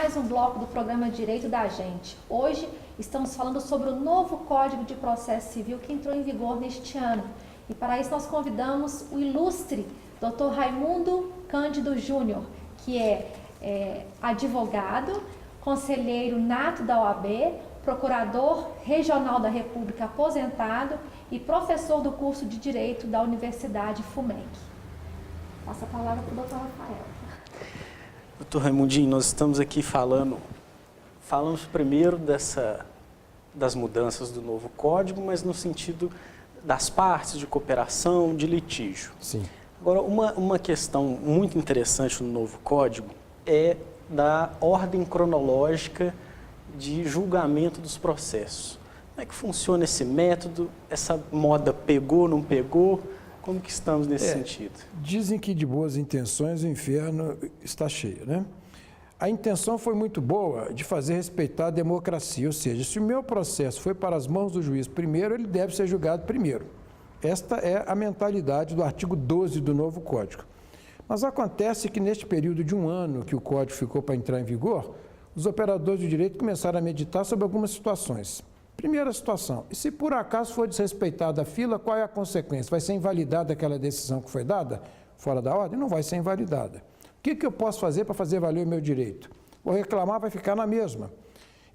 mais um bloco do programa Direito da Gente. Hoje estamos falando sobre o novo Código de Processo Civil que entrou em vigor neste ano. E para isso nós convidamos o ilustre Dr. Raimundo Cândido Júnior, que é advogado, conselheiro nato da OAB, procurador regional da República aposentado e professor do curso de Direito da Universidade FUMEC. Passa a palavra para o Dr. Rafael. Doutor Raimundinho, nós estamos aqui falando primeiro das mudanças do novo código, mas no sentido das partes de cooperação, de litígio. Sim. Agora, uma questão muito interessante no novo código é da ordem cronológica de julgamento dos processos. Como é que funciona esse método? Essa moda pegou, não pegou? Como que estamos nesse sentido? Dizem que de boas intenções o inferno está cheio, né? A intenção foi muito boa de fazer respeitar a democracia, ou seja, se o meu processo foi para as mãos do juiz primeiro, ele deve ser julgado primeiro. Esta é a mentalidade do artigo 12 do novo Código. Mas acontece que neste período de um ano que o Código ficou para entrar em vigor, os operadores do direito começaram a meditar sobre algumas situações. Primeira situação, e se por acaso for desrespeitada a fila, qual é a consequência? Vai ser invalidada aquela decisão que foi dada fora da ordem? Não vai ser invalidada. O que eu posso fazer para fazer valer o meu direito? Vou reclamar, vai ficar na mesma.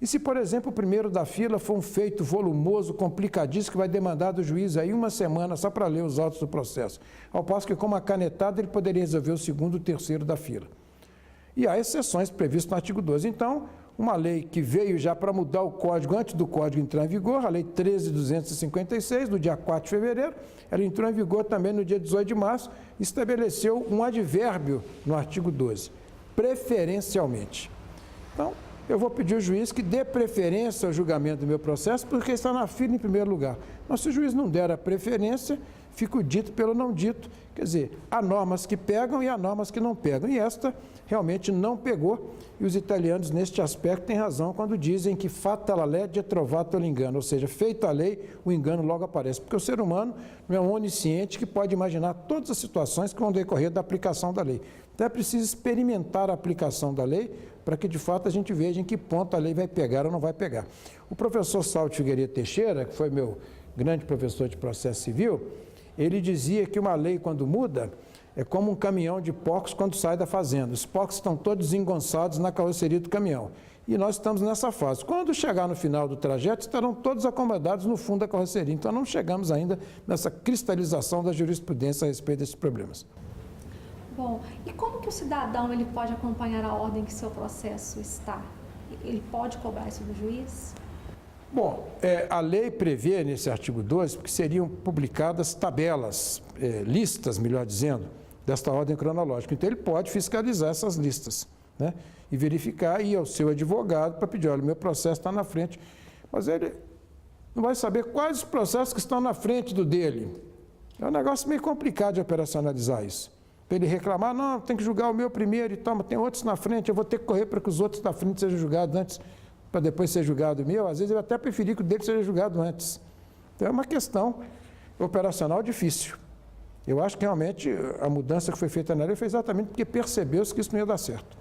E se, por exemplo, o primeiro da fila for um feito volumoso, complicadíssimo, que vai demandar do juiz aí uma semana só para ler os autos do processo, ao passo que com uma canetada ele poderia resolver o segundo e o terceiro da fila. E há exceções previstas no artigo 12. Então, uma lei que veio já para mudar o código antes do código entrar em vigor, a lei 13.256, do dia 4 de fevereiro, ela entrou em vigor também no dia 18 de março, estabeleceu um advérbio no artigo 12, preferencialmente. Então, eu vou pedir ao juiz que dê preferência ao julgamento do meu processo, porque está na fila em primeiro lugar. Mas se o juiz não der a preferência, fica o dito pelo não dito. Quer dizer, há normas que pegam e há normas que não pegam. E esta realmente não pegou. E os italianos, neste aspecto, têm razão quando dizem que fatta la legge trovato l'ingano, ou seja, feita a lei, o engano logo aparece. Porque o ser humano não é um onisciente que pode imaginar todas as situações que vão decorrer da aplicação da lei. Então é preciso experimentar a aplicação da lei para que, de fato, a gente veja em que ponto a lei vai pegar ou não vai pegar. O professor Saulo Figueiredo Teixeira, que foi meu grande professor de processo civil, ele dizia que uma lei, quando muda, é como um caminhão de porcos quando sai da fazenda. Os porcos estão todos engonçados na carroceria do caminhão. E nós estamos nessa fase. Quando chegar no final do trajeto, estarão todos acomodados no fundo da carroceria. Então, não chegamos ainda nessa cristalização da jurisprudência a respeito desses problemas. Bom, e como que o cidadão ele pode acompanhar a ordem que seu processo está? Ele pode cobrar isso do juiz? Bom, a lei prevê nesse artigo 12 que seriam publicadas tabelas, listas, melhor dizendo, desta ordem cronológica. Então, ele pode fiscalizar essas listas, né? E verificar, e ir ao seu advogado para pedir, olha, meu processo está na frente. Mas ele não vai saber quais os processos que estão na frente do dele. É um negócio meio complicado de operacionalizar isso. Para ele reclamar, não, tem que julgar o meu primeiro e tal, mas tem outros na frente, eu vou ter que correr para que os outros da frente sejam julgados antes, para depois ser julgado o meu. Às vezes eu até preferi que o dele seja julgado antes. Então é uma questão operacional difícil. Eu acho que realmente a mudança que foi feita na lei foi exatamente porque percebeu-se que isso não ia dar certo.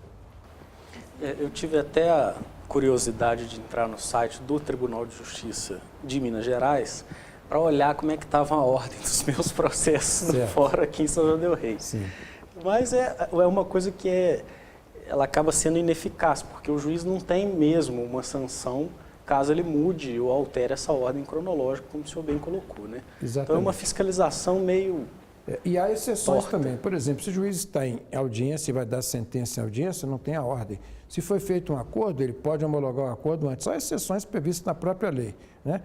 Eu tive até a curiosidade de entrar no site do Tribunal de Justiça de Minas Gerais para olhar como é que estava a ordem dos meus processos fora aqui em São João del Rei. Sim. Mas é uma coisa que ela acaba sendo ineficaz, porque o juiz não tem mesmo uma sanção caso ele mude ou altere essa ordem cronológica, como o senhor bem colocou, né? Exatamente. Então é uma fiscalização meio... E há exceções torta também. Por exemplo, se o juiz está em audiência e vai dar sentença em audiência, não tem a ordem. Se foi feito um acordo, ele pode homologar o acordo antes. Há exceções previstas na própria lei, né?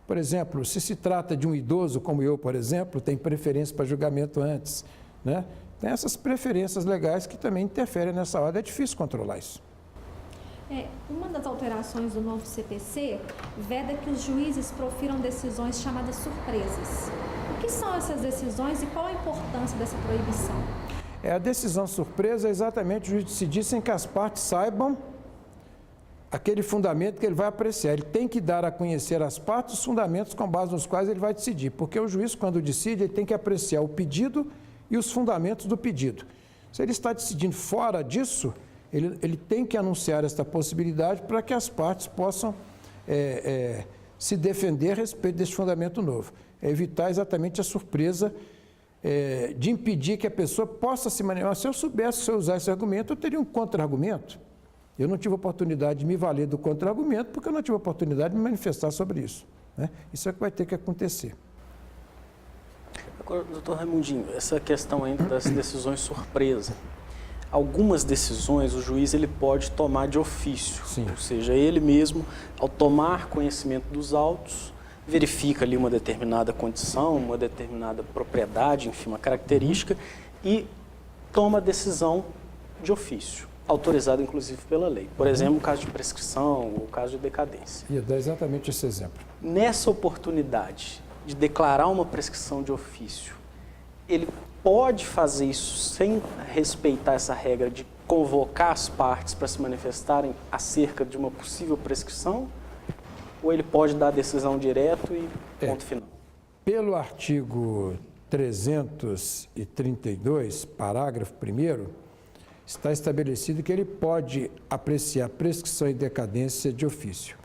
Por exemplo, se trata de um idoso como eu, por exemplo, tem preferência para julgamento antes, né? Tem essas preferências legais que também interferem nessa ordem. É difícil controlar isso. Uma das alterações do novo CPC veda que os juízes profiram decisões chamadas surpresas. O que são essas decisões e qual a importância dessa proibição? A decisão surpresa é exatamente o juiz decidir sem que as partes saibam aquele fundamento que ele vai apreciar. Ele tem que dar a conhecer às partes os fundamentos com base nos quais ele vai decidir, porque o juiz, quando decide, ele tem que apreciar o pedido e os fundamentos do pedido. Se ele está decidindo fora disso, ele tem que anunciar esta possibilidade para que as partes possam se defender a respeito desse fundamento novo. É evitar exatamente a surpresa de impedir que a pessoa possa se manifestar. Se eu soubesse, se eu usar esse argumento, eu teria um contra-argumento. Eu não tive oportunidade de me valer do contra-argumento porque eu não tive oportunidade de me manifestar sobre isso, né? Isso é o que vai ter que acontecer. Agora, doutor Raimundinho, essa questão ainda das decisões surpresa. Algumas decisões o juiz ele pode tomar de ofício, Sim. Ou seja, ele mesmo, ao tomar conhecimento dos autos, verifica ali uma determinada condição, uma determinada propriedade, enfim, uma característica, e toma a decisão de ofício, autorizada inclusive pela lei. Por exemplo, o caso de prescrição ou o caso de decadência. Ia dar exatamente esse exemplo. Nessa oportunidade de declarar uma prescrição de ofício, ele pode fazer isso sem respeitar essa regra de convocar as partes para se manifestarem acerca de uma possível prescrição? Ou ele pode dar a decisão direto e ponto final? Pelo artigo 332, parágrafo 1º, está estabelecido que ele pode apreciar prescrição e decadência de ofício.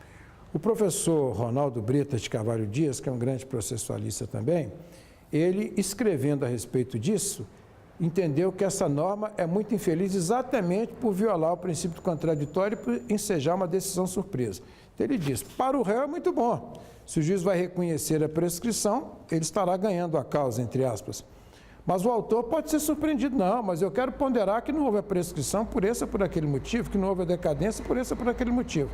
O professor Ronaldo Bretas de Carvalho Dias, que é um grande processualista também, ele, escrevendo a respeito disso, entendeu que essa norma é muito infeliz exatamente por violar o princípio do contraditório e por ensejar uma decisão surpresa. Então, ele diz, para o réu é muito bom. Se o juiz vai reconhecer a prescrição, ele estará ganhando a causa, entre aspas. Mas o autor pode ser surpreendido, não, mas eu quero ponderar que não houve a prescrição por esse ou por aquele motivo, que não houve a decadência por esse ou por aquele motivo.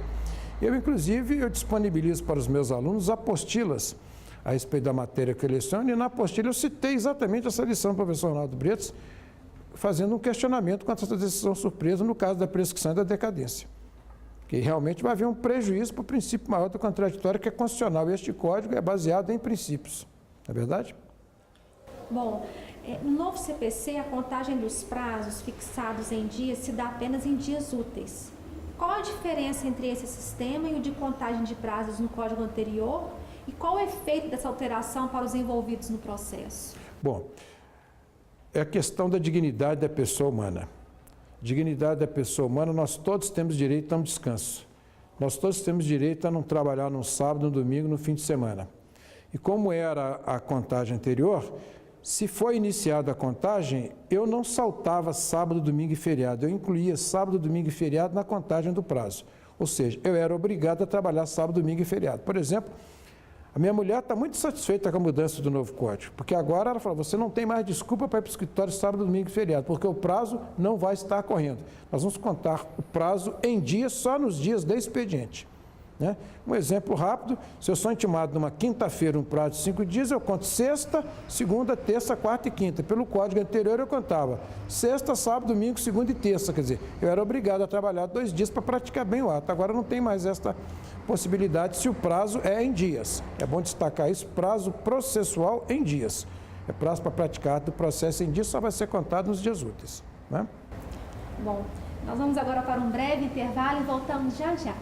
Inclusive, disponibilizo para os meus alunos apostilas a respeito da matéria que eu leciono, e na apostila eu citei exatamente essa lição do professor Ronaldo Bretas, fazendo um questionamento quanto a essa decisão surpresa no caso da prescrição e da decadência. Que realmente vai haver um prejuízo para o princípio maior do contraditório, que é constitucional. Este código é baseado em princípios, não é verdade? Bom, no novo CPC, a contagem dos prazos fixados em dias se dá apenas em dias úteis. Qual a diferença entre esse sistema e o de contagem de prazos no código anterior? E qual o efeito dessa alteração para os envolvidos no processo? Bom, é a questão da dignidade da pessoa humana. Dignidade da pessoa humana, nós todos temos direito a um descanso. Nós todos temos direito a não trabalhar no sábado, no domingo, no fim de semana. E como era a contagem anterior, se foi iniciada a contagem, eu não saltava sábado, domingo e feriado. Eu incluía sábado, domingo e feriado na contagem do prazo. Ou seja, eu era obrigado a trabalhar sábado, domingo e feriado. Por exemplo, a minha mulher está muito satisfeita com a mudança do novo código, porque agora ela fala, você não tem mais desculpa para ir para o escritório sábado, domingo e feriado, porque o prazo não vai estar correndo. Nós vamos contar o prazo em dias, só nos dias de expediente, né? Um exemplo rápido, se eu sou intimado numa quinta-feira, um prazo de 5 dias, eu conto sexta, segunda, terça, quarta e quinta. Pelo código anterior eu contava sexta, sábado, domingo, segunda e terça, quer dizer, eu era obrigado a trabalhar 2 dias para praticar bem o ato. Agora não tem mais esta possibilidade se o prazo é em dias. É bom destacar isso, prazo processual em dias. É prazo para praticar do processo em dias, só vai ser contado nos dias úteis, né? Bom, nós vamos agora para um breve intervalo e voltamos já já.